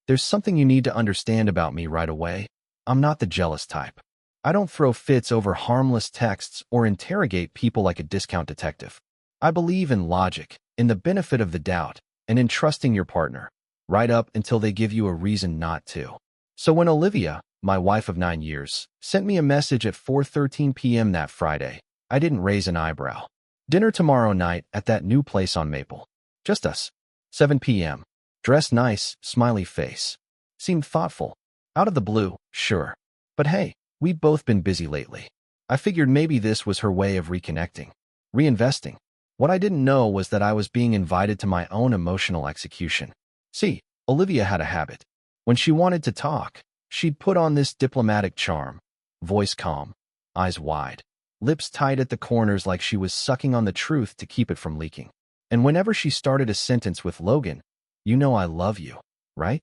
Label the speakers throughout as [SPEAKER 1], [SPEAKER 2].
[SPEAKER 1] There's something you need to understand about me right away. I'm not the jealous type. I don't throw fits over harmless texts or interrogate people like a discount detective. I believe in logic, in the benefit of the doubt, and in trusting your partner, right up until they give you a reason not to. So when Olivia, my wife of 9 years, sent me a message at 4:13 p.m. that Friday, I didn't raise an eyebrow. Dinner tomorrow night at that new place on Maple. Just us. 7 p.m. Dressed nice, smiley face. Seemed thoughtful. Out of the blue, sure. But hey, we've both been busy lately. I figured maybe this was her way of reconnecting, reinvesting. What I didn't know was that I was being invited to my own emotional execution. See, Olivia had a habit. When she wanted to talk, she'd put on this diplomatic charm, voice calm, eyes wide, lips tight at the corners like she was sucking on the truth to keep it from leaking. And whenever she started a sentence with Logan, you know I love you, right?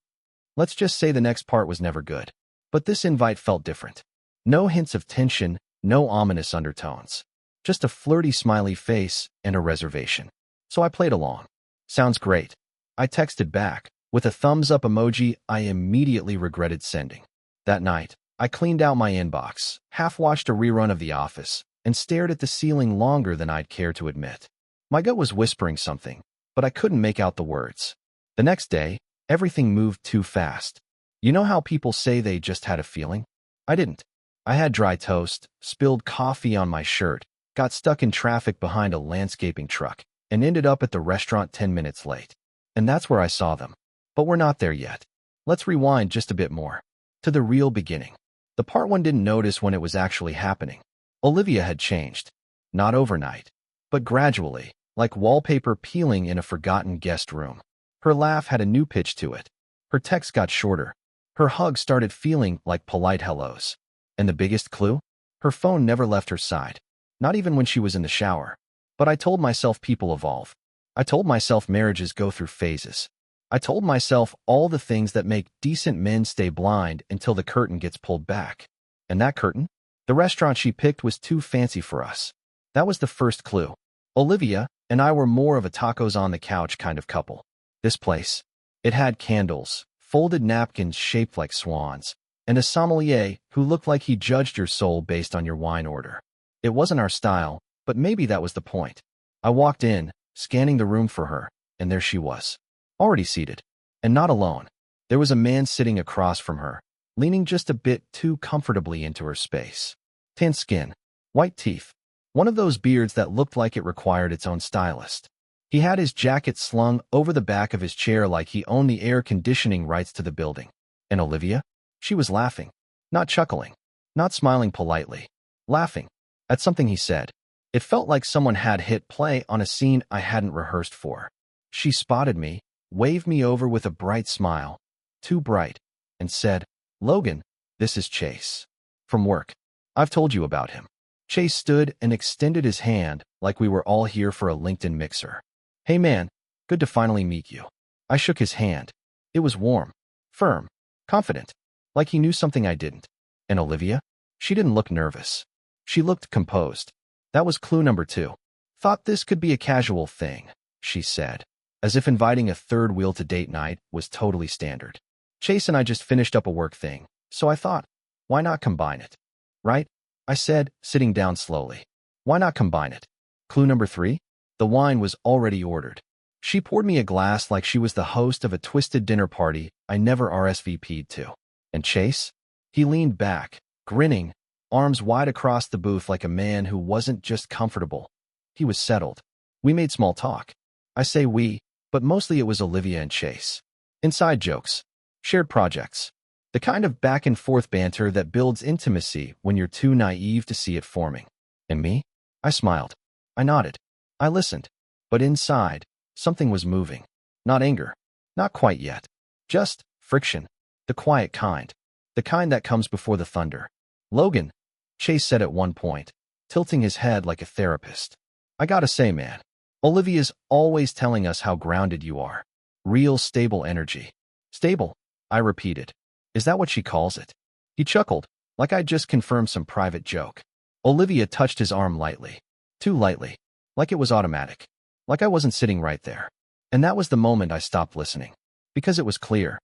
[SPEAKER 1] Let's just say the next part was never good. But this invite felt different. No hints of tension, no ominous undertones. Just a flirty smiley face and a reservation. So I played along. Sounds great. I texted back. With a thumbs-up emoji I immediately regretted sending. That night, I cleaned out my inbox, half-watched a rerun of The Office, and stared at the ceiling longer than I'd care to admit. My gut was whispering something, but I couldn't make out the words. The next day, everything moved too fast. You know how people say they just had a feeling? I didn't. I had dry toast, spilled coffee on my shirt, got stuck in traffic behind a landscaping truck, and ended up at the restaurant 10 minutes late. And that's where I saw them. But we're not there yet. Let's rewind just a bit more. To the real beginning. The part one didn't notice when it was actually happening. Olivia had changed. Not overnight, but gradually, like wallpaper peeling in a forgotten guest room. Her laugh had a new pitch to it. Her texts got shorter. Her hugs started feeling like polite hellos. And the biggest clue? Her phone never left her side. Not even when she was in the shower. But I told myself people evolve. I told myself marriages go through phases. I told myself all the things that make decent men stay blind until the curtain gets pulled back. And that curtain? The restaurant she picked was too fancy for us. That was the first clue. Olivia and I were more of a tacos on the couch kind of couple. This place. It had candles, folded napkins shaped like swans, and a sommelier who looked like he judged your soul based on your wine order. It wasn't our style, but maybe that was the point. I walked in, scanning the room for her, and there she was. Already seated. And not alone. There was a man sitting across from her, leaning just a bit too comfortably into her space. Tan skin, white teeth, one of those beards that looked like it required its own stylist. He had his jacket slung over the back of his chair like he owned the air conditioning rights to the building. And Olivia? She was laughing. Not chuckling. Not smiling politely. Laughing. At something he said. It felt like someone had hit play on a scene I hadn't rehearsed for. She spotted me, waved me over with a bright smile, too bright, and said, "Logan, this is Chase. From work. I've told you about him." Chase stood and extended his hand like we were all here for a LinkedIn mixer. "Hey man, good to finally meet you." I shook his hand. It was warm, firm, confident, like he knew something I didn't. And Olivia? She didn't look nervous. She looked composed. That was clue number 2. "Thought this could be a casual thing," she said, as if inviting a third wheel to date night was totally standard. Chase and I just finished up a work thing, so I thought, why not combine it? Right? I said, sitting down slowly. Why not combine it? Clue number 3? The wine was already ordered. She poured me a glass like she was the host of a twisted dinner party I never RSVP'd to. And Chase? He leaned back, grinning, arms wide across the booth like a man who wasn't just comfortable. He was settled. We made small talk. I say we, but mostly it was Olivia and Chase. Inside jokes. Shared projects. The kind of back-and-forth banter that builds intimacy when you're too naive to see it forming. And me? I smiled. I nodded. I listened. But inside, something was moving. Not anger. Not quite yet. Just friction. The quiet kind. The kind that comes before the thunder. "Logan," Chase said at one point, tilting his head like a therapist. "I gotta say, man, Olivia's always telling us how grounded you are. Real stable energy." "Stable," I repeated. "Is that what she calls it?" He chuckled, like I'd just confirmed some private joke. Olivia touched his arm lightly. Too lightly. Like it was automatic. Like I wasn't sitting right there. And that was the moment I stopped listening. Because it was clear.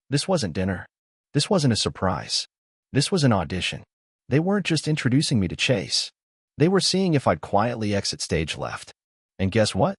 [SPEAKER 1] This wasn't dinner. This wasn't a surprise. This was an audition. They weren't just introducing me to Chase. They were seeing if I'd quietly exit stage left. And guess what?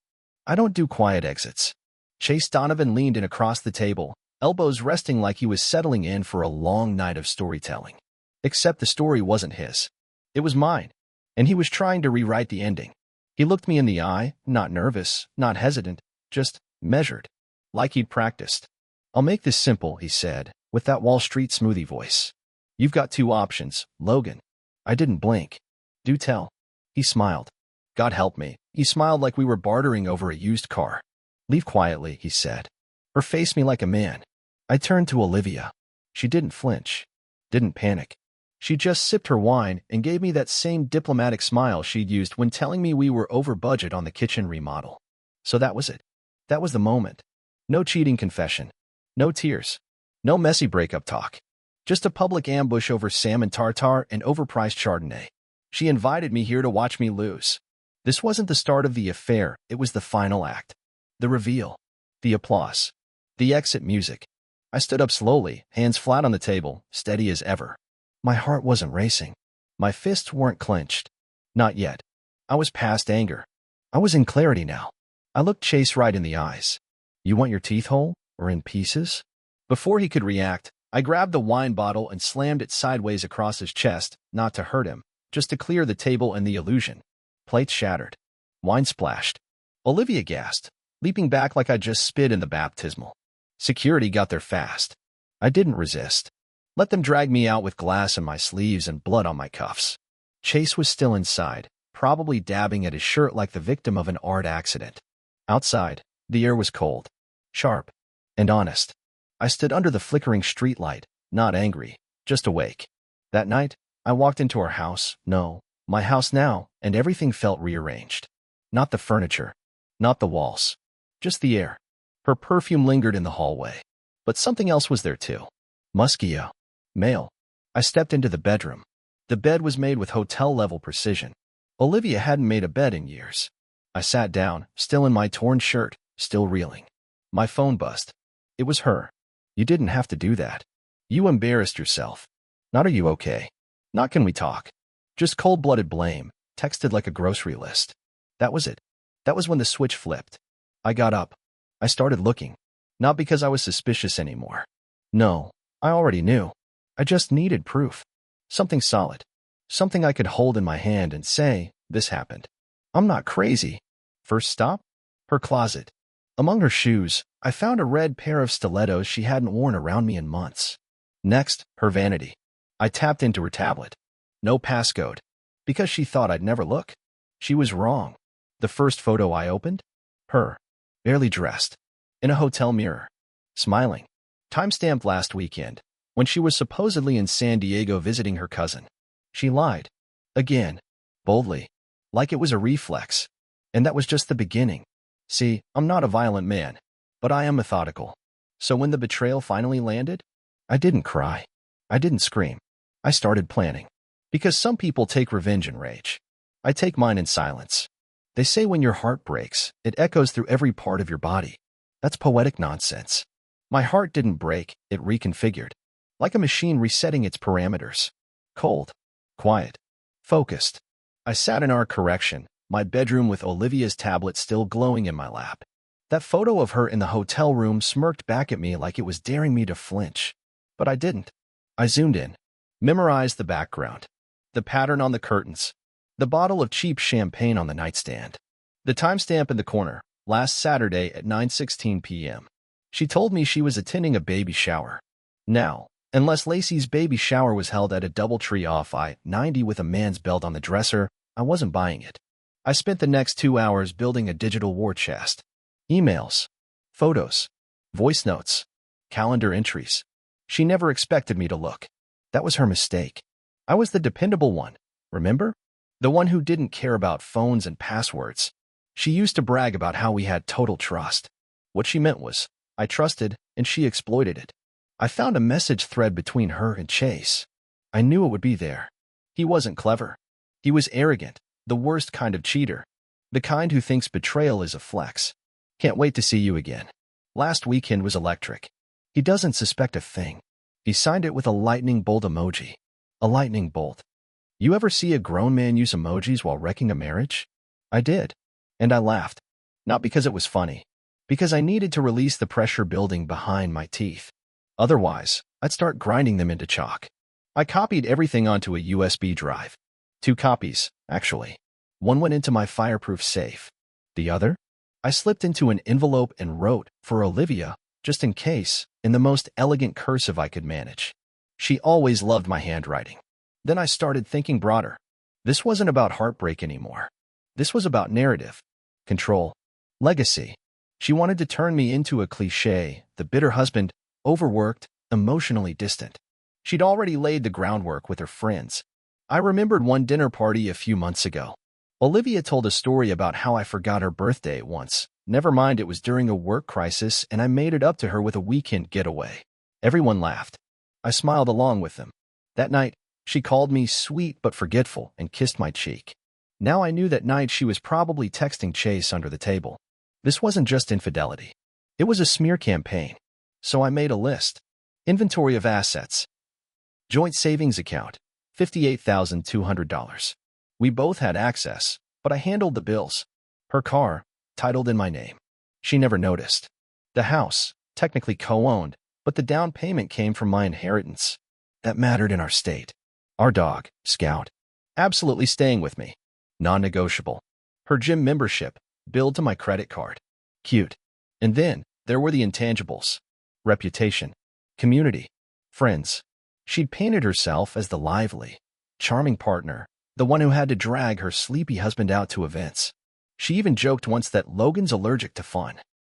[SPEAKER 1] I don't do quiet exits. Chase Donovan leaned in across the table, elbows resting like he was settling in for a long night of storytelling. Except the story wasn't his. It was mine. And he was trying to rewrite the ending. He looked me in the eye, not nervous, not hesitant, just measured, like he'd practiced. "I'll make this simple," he said, with that Wall Street smoothie voice. "You've got two options, Logan." I didn't blink. "Do tell." He smiled. God help me. He smiled like we were bartering over a used car. "Leave quietly," he said, or face me like a man. I turned to Olivia. She didn't flinch, didn't panic. She just sipped her wine and gave me that same diplomatic smile she'd used when telling me we were over budget on the kitchen remodel. So that was it. That was the moment. No cheating confession. No tears. No messy breakup talk. Just a public ambush over salmon tartare and overpriced Chardonnay. She invited me here to watch me lose. This wasn't the start of the affair, it was the final act. The reveal. The applause. The exit music. I stood up slowly, hands flat on the table, steady as ever. My heart wasn't racing. My fists weren't clenched. Not yet. I was past anger. I was in clarity now. I looked Chase right in the eyes. "You want your teeth whole, or in pieces?" Before he could react, I grabbed the wine bottle and slammed it sideways across his chest, not to hurt him, just to clear the table and the illusion. Plates shattered. Wine splashed. Olivia gasped, leaping back like I just spit in the baptismal. Security got there fast. I didn't resist. Let them drag me out with glass in my sleeves and blood on my cuffs. Chase was still inside, probably dabbing at his shirt like the victim of an art accident. Outside, the air was cold, sharp, and honest. I stood under the flickering streetlight, not angry, just awake. That night, I walked into our house, no, my house now, and everything felt rearranged. Not the furniture, not the walls, just the air. Her perfume lingered in the hallway. But something else was there too. Muscio. Male. I stepped into the bedroom. The bed was made with hotel-level precision. Olivia hadn't made a bed in years. I sat down, still in my torn shirt, still reeling. My phone buzzed. It was her. "You didn't have to do that. You embarrassed yourself. Not are you okay? Not can we talk?" Just cold-blooded blame, texted like a grocery list. That was it. That was when the switch flipped. I got up. I started looking. Not because I was suspicious anymore. No, I already knew. I just needed proof. Something solid. Something I could hold in my hand and say, "This happened." I'm not crazy. First stop? Her closet. Among her shoes, I found a red pair of stilettos she hadn't worn around me in months. Next, her vanity. I tapped into her tablet. No passcode. Because she thought I'd never look. She was wrong. The first photo I opened? Her. Barely dressed. In a hotel mirror. Smiling. Timestamped last weekend, when she was supposedly in San Diego visiting her cousin. She lied. Again. Boldly. Like it was a reflex. And that was just the beginning. See, I'm not a violent man, but I am methodical. So when the betrayal finally landed, I didn't cry. I didn't scream. I started planning. Because some people take revenge in rage. I take mine in silence. They say when your heart breaks, it echoes through every part of your body. That's poetic nonsense. My heart didn't break, it reconfigured. Like a machine resetting its parameters. Cold. Quiet. Focused. I sat in our correction, my bedroom with Olivia's tablet still glowing in my lap. That photo of her in the hotel room smirked back at me like it was daring me to flinch. But I didn't. I zoomed in. Memorized the background. The pattern on the curtains. The bottle of cheap champagne on the nightstand. The timestamp in the corner, last Saturday at 9:16 p.m. She told me she was attending a baby shower. Now, unless Lacey's baby shower was held at a DoubleTree off I-90 with a man's belt on the dresser, I wasn't buying it. I spent the next 2 hours building a digital war chest. Emails. Photos. Voice notes. Calendar entries. She never expected me to look. That was her mistake. I was the dependable one, remember? The one who didn't care about phones and passwords. She used to brag about how we had total trust. What she meant was, I trusted, and she exploited it. I found a message thread between her and Chase. I knew it would be there. He wasn't clever. He was arrogant, the worst kind of cheater. The kind who thinks betrayal is a flex. Can't wait to see you again. Last weekend was electric. He doesn't suspect a thing. He signed it with a lightning bolt emoji. A lightning bolt. You ever see a grown man use emojis while wrecking a marriage? I did. And I laughed. Not because it was funny. Because I needed to release the pressure building behind my teeth. Otherwise, I'd start grinding them into chalk. I copied everything onto a USB drive. 2 copies, actually. One went into my fireproof safe. The other? I slipped into an envelope and wrote, for Olivia, just in case, in the most elegant cursive I could manage. She always loved my handwriting. Then I started thinking broader. This wasn't about heartbreak anymore. This was about narrative, control, legacy. She wanted to turn me into a cliché, the bitter husband, overworked, emotionally distant. She'd already laid the groundwork with her friends. I remembered one dinner party a few months ago. Olivia told a story about how I forgot her birthday once. Never mind, it was during a work crisis, and I made it up to her with a weekend getaway. Everyone laughed. I smiled along with them. That night, she called me sweet but forgetful and kissed my cheek. Now I knew that night she was probably texting Chase under the table. This wasn't just infidelity. It was a smear campaign. So I made a list. Inventory of assets. Joint savings account, $58,200. We both had access, but I handled the bills. Her car, titled in my name. She never noticed. The house, technically co-owned, but the down payment came from my inheritance. That mattered in our state. Our dog, Scout, absolutely staying with me. Non-negotiable. Her gym membership, billed to my credit card. Cute. And then, there were the intangibles. Reputation. Community. Friends. She'd painted herself as the lively, charming partner, the one who had to drag her sleepy husband out to events. She even joked once that Logan's allergic to fun.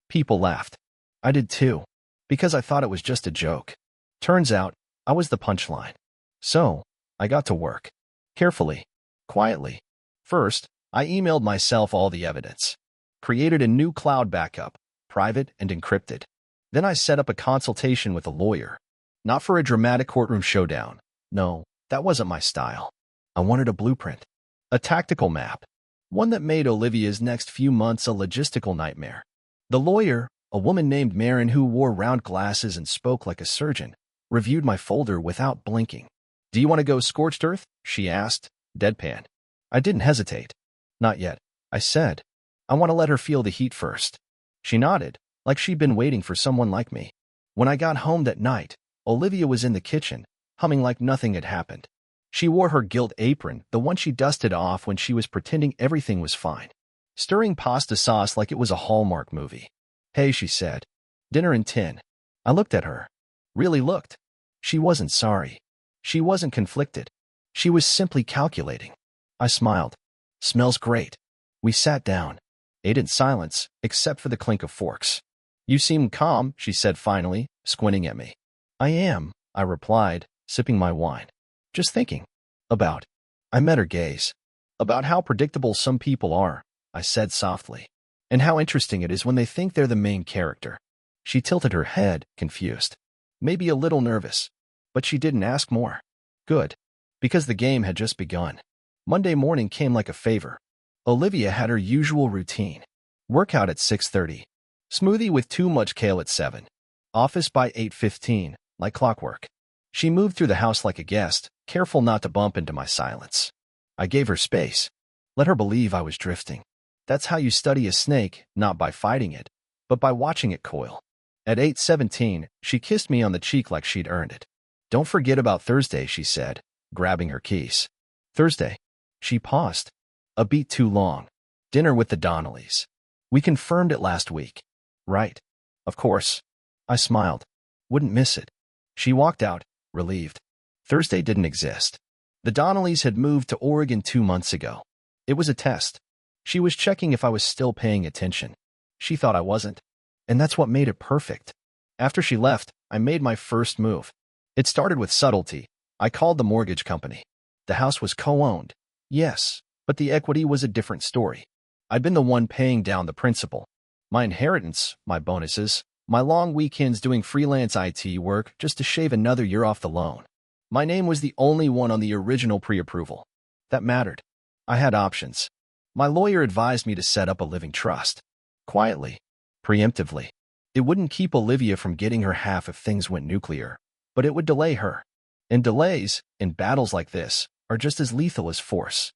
[SPEAKER 1] People laughed. I did too, because I thought it was just a joke. Turns out, I was the punchline. So, I got to work. Carefully. Quietly. First, I emailed myself all the evidence. Created a new cloud backup, private and encrypted. Then I set up a consultation with a lawyer. Not for a dramatic courtroom showdown. No, that wasn't my style. I wanted a blueprint. A tactical map. One that made Olivia's next few months a logistical nightmare. The lawyer, a woman named Marin who wore round glasses and spoke like a surgeon, reviewed my folder without blinking. Do you want to go scorched earth? She asked, deadpan. I didn't hesitate. Not yet, I said. I want to let her feel the heat first. She nodded, like she'd been waiting for someone like me. When I got home that night, Olivia was in the kitchen, humming like nothing had happened. She wore her gilt apron, the one she dusted off when she was pretending everything was fine, stirring pasta sauce like it was a Hallmark movie. Hey, she said. Dinner in 10. I looked at her. Really looked. She wasn't sorry. She wasn't conflicted. She was simply calculating. I smiled. Smells great. We sat down. Ate in silence, except for the clink of forks. You seem calm, she said finally, squinting at me. I am, I replied, sipping my wine. Just thinking. About. I met her gaze. About how predictable some people are, I said softly. And how interesting it is when they think they're the main character. She tilted her head, confused. Maybe a little nervous. But she didn't ask more. Good. Because the game had just begun. Monday morning came like a favor. Olivia had her usual routine. Workout at 6:30. Smoothie with too much kale at 7. Office by 8:15, like clockwork. She moved through the house like a guest, careful not to bump into my silence. I gave her space. Let her believe I was drifting. That's how you study a snake, not by fighting it, but by watching it coil. At 8:17, she kissed me on the cheek like she'd earned it. Don't forget about Thursday, she said, grabbing her keys. Thursday. She paused. A beat too long. Dinner with the Donnellys. We confirmed it last week. Right. Of course. I smiled. Wouldn't miss it. She walked out, relieved. Thursday didn't exist. The Donnellys had moved to Oregon 2 months ago. It was a test. She was checking if I was still paying attention. She thought I wasn't. And that's what made it perfect. After she left, I made my first move. It started with subtlety. I called the mortgage company. The house was co-owned. Yes, but the equity was a different story. I'd been the one paying down the principal. My inheritance, my bonuses, my long weekends doing freelance IT work just to shave another year off the loan. My name was the only one on the original pre-approval. That mattered. I had options. My lawyer advised me to set up a living trust. Quietly. Preemptively. It wouldn't keep Olivia from getting her half if things went nuclear, but it would delay her. And delays, in battles like this, are just as lethal as force.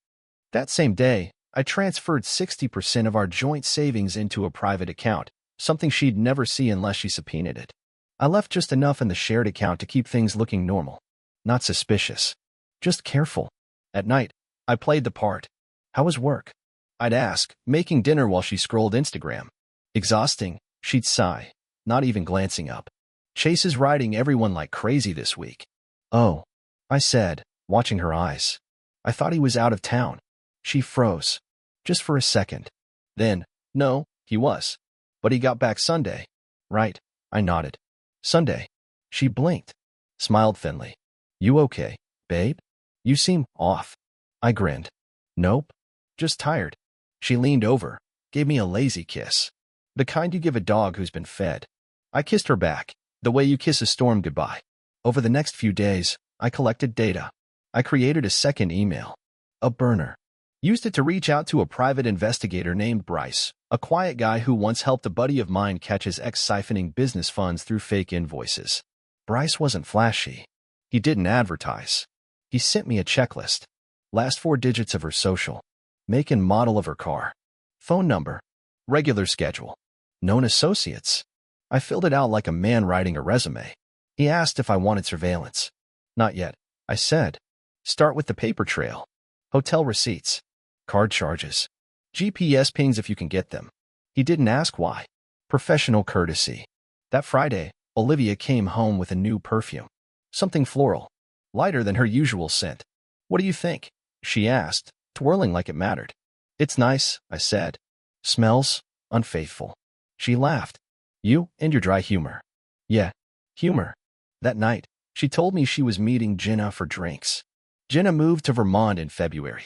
[SPEAKER 1] That same day, I transferred 60% of our joint savings into a private account, something she'd never see unless she subpoenaed it. I left just enough in the shared account to keep things looking normal. Not suspicious. Just careful. At night, I played the part. How was work? I'd ask, making dinner while she scrolled Instagram. Exhausting, she'd sigh, not even glancing up. Chase is riding everyone like crazy this week. Oh, I said, watching her eyes. I thought he was out of town. She froze. Just for a second. Then, no, he was. But he got back Sunday. Right, I nodded. Sunday. She blinked. Smiled thinly. You okay, babe? You seem off. I grinned. Nope. Just tired. She leaned over, gave me a lazy kiss. The kind you give a dog who's been fed. I kissed her back, the way you kiss a storm goodbye. Over the next few days, I collected data. I created a second email. A burner. Used it to reach out to a private investigator named Bryce, a quiet guy who once helped a buddy of mine catch his ex siphoning business funds through fake invoices. Bryce wasn't flashy. He didn't advertise. He sent me a checklist. Last 4 digits of her social. Make and model of her car. Phone number. Regular schedule. Known associates. I filled it out like a man writing a resume. He asked if I wanted surveillance. Not yet, I said. Start with the paper trail. Hotel receipts. Card charges. GPS pings if you can get them. He didn't ask why. Professional courtesy. That Friday, Olivia came home with a new perfume. Something floral. Lighter than her usual scent. What do you think? She asked, twirling like it mattered. It's nice, I said. Smells unfaithful. She laughed. You and your dry humor. Yeah, humor. That night, she told me she was meeting Jenna for drinks. Jenna moved to Vermont in February.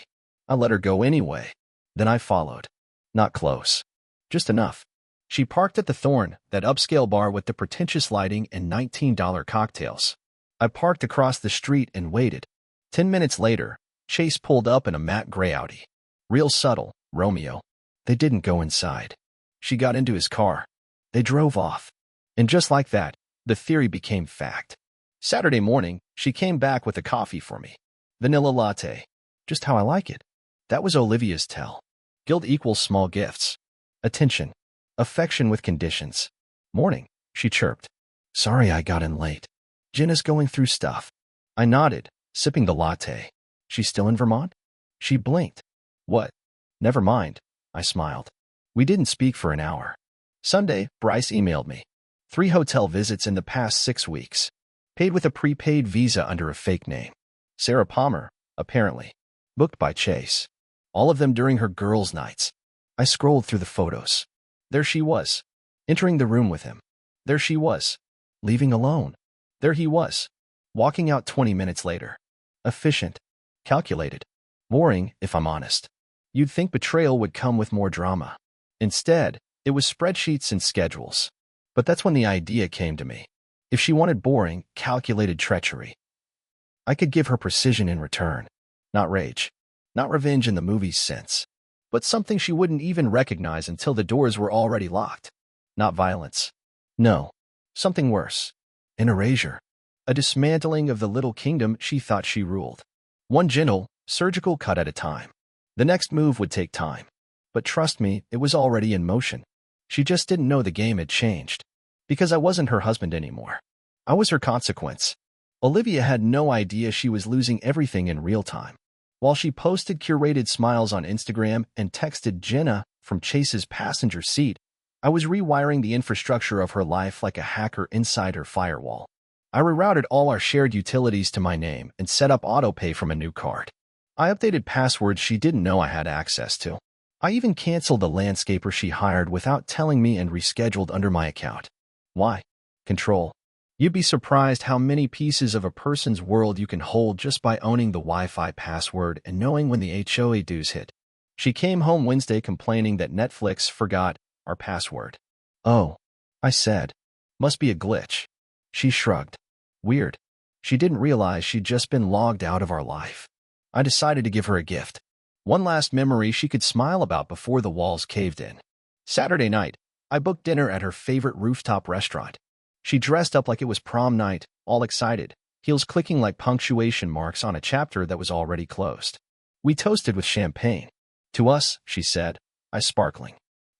[SPEAKER 1] I let her go anyway. Then I followed. Not close. Just enough. She parked at the Thorn, that upscale bar with the pretentious lighting and $19 cocktails. I parked across the street and waited. 10 minutes later, Chase pulled up in a matte gray Audi. Real subtle, Romeo. They didn't go inside. She got into his car. They drove off. And just like that, the theory became fact. Saturday morning, she came back with a coffee for me. Vanilla latte. Just how I like it. That was Olivia's tell. Guilt equals small gifts. Attention. Affection with conditions. Morning, she chirped. Sorry I got in late. Jenna's going through stuff. I nodded, sipping the latte. She's still in Vermont? She blinked. What? Never mind, I smiled. We didn't speak for an hour. Sunday, Bryce emailed me. 3 hotel visits in the past 6 weeks. Paid with a prepaid visa under a fake name. Sarah Palmer, apparently. Booked by Chase. All of them during her girls' nights. I scrolled through the photos. There she was. Entering the room with him. There she was. Leaving alone. There he was. Walking out 20 minutes later. Efficient. Calculated. Boring, if I'm honest. You'd think betrayal would come with more drama. Instead, it was spreadsheets and schedules. But that's when the idea came to me. If she wanted boring, calculated treachery, I could give her precision in return. Not rage. Not revenge in the movie's sense. But something she wouldn't even recognize until the doors were already locked. Not violence. No. Something worse. An erasure. A dismantling of the little kingdom she thought she ruled. One gentle, surgical cut at a time. The next move would take time. But trust me, it was already in motion. She just didn't know the game had changed. Because I wasn't her husband anymore. I was her consequence. Olivia had no idea she was losing everything in real time. While she posted curated smiles on Instagram and texted Jenna from Chase's passenger seat, I was rewiring the infrastructure of her life like a hacker inside her firewall. I rerouted all our shared utilities to my name and set up autopay from a new card. I updated passwords she didn't know I had access to. I even canceled the landscaper she hired without telling me and rescheduled under my account. Why? Control. You'd be surprised how many pieces of a person's world you can hold just by owning the Wi-Fi password and knowing when the HOA dues hit. She came home Wednesday complaining that Netflix forgot our password. Oh, I said. Must be a glitch. She shrugged. Weird. She didn't realize she'd just been logged out of our life. I decided to give her a gift. One last memory she could smile about before the walls caved in. Saturday night, I booked dinner at her favorite rooftop restaurant. She dressed up like it was prom night, all excited, heels clicking like punctuation marks on a chapter that was already closed. We toasted with champagne. To us, she said, I sparkling.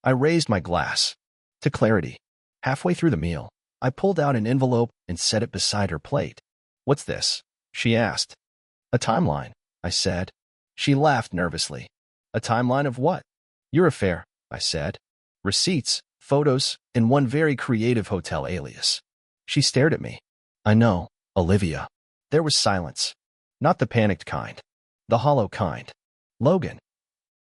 [SPEAKER 1] I raised my glass. To clarity. Halfway through the meal, I pulled out an envelope and set it beside her plate. What's this? She asked. A timeline, I said. She laughed nervously. A timeline of what? Your affair, I said. Receipts, photos, and one very creative hotel alias. She stared at me. I know, Olivia. There was silence. Not the panicked kind. The hollow kind. Logan.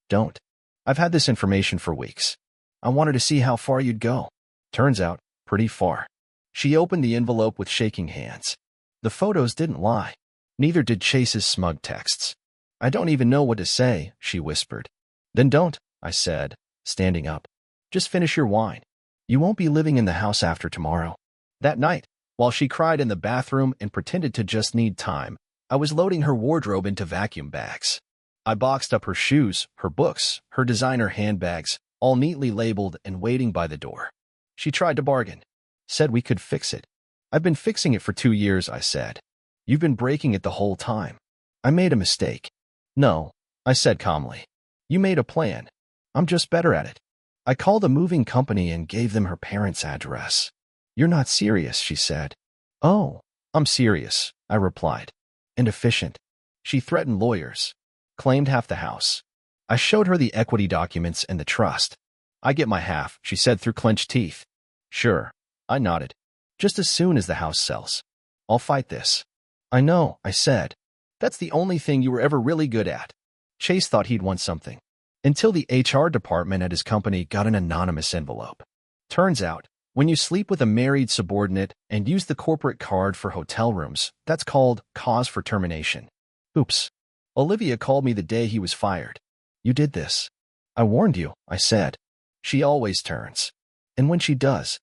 [SPEAKER 1] Don't. I've had this information for weeks. I wanted to see how far you'd go. Turns out, pretty far. She opened the envelope with shaking hands. The photos didn't lie. Neither did Chase's smug texts. I don't even know what to say, she whispered. Then don't, I said, standing up. Just finish your wine. You won't be living in the house after tomorrow. That night, while she cried in the bathroom and pretended to just need time, I was loading her wardrobe into vacuum bags. I boxed up her shoes, her books, her designer handbags, all neatly labeled and waiting by the door. She tried to bargain. Said we could fix it. I've been fixing it for 2 years, I said. You've been breaking it the whole time. I made a mistake. No, I said calmly. You made a plan. I'm just better at it. I called a moving company and gave them her parents' address. You're not serious, she said. Oh, I'm serious, I replied. And efficient. She threatened lawyers. Claimed half the house. I showed her the equity documents and the trust. I get my half, she said through clenched teeth. Sure, I nodded. Just as soon as the house sells. I'll fight this. I know, I said. That's the only thing you were ever really good at. Chase thought he'd won something. Until the HR department at his company got an anonymous envelope. Turns out, when you sleep with a married subordinate and use the corporate card for hotel rooms, that's called cause for termination. Oops. Olivia called me the day he was fired. You did this. I warned you, I said. She always turns. And when she does,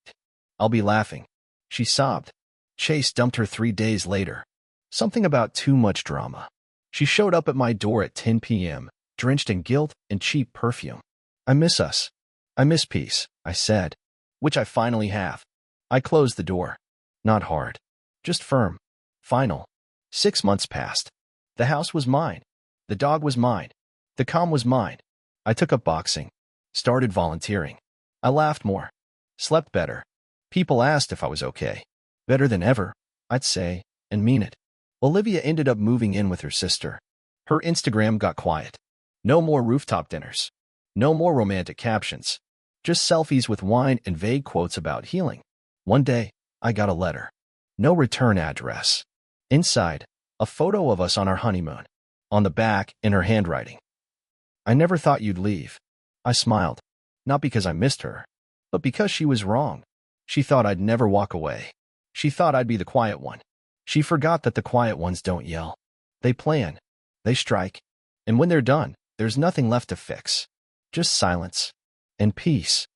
[SPEAKER 1] I'll be laughing. She sobbed. Chase dumped her 3 days later. Something about too much drama. She showed up at my door at 10 p.m., drenched in guilt and cheap perfume. I miss us. I miss peace, I said. Which I finally have. I closed the door. Not hard. Just firm. Final. 6 months passed. The house was mine. The dog was mine. The calm was mine. I took up boxing. Started volunteering. I laughed more. Slept better. People asked if I was okay. Better than ever, I'd say, and mean it. Olivia ended up moving in with her sister. Her Instagram got quiet. No more rooftop dinners. No more romantic captions. Just selfies with wine and vague quotes about healing. One day, I got a letter. No return address. Inside, a photo of us on our honeymoon. On the back, in her handwriting. I never thought you'd leave. I smiled. Not because I missed her, but because she was wrong. She thought I'd never walk away. She thought I'd be the quiet one. She forgot that the quiet ones don't yell. They plan. They strike. And when they're done, there's nothing left to fix. Just silence. And peace.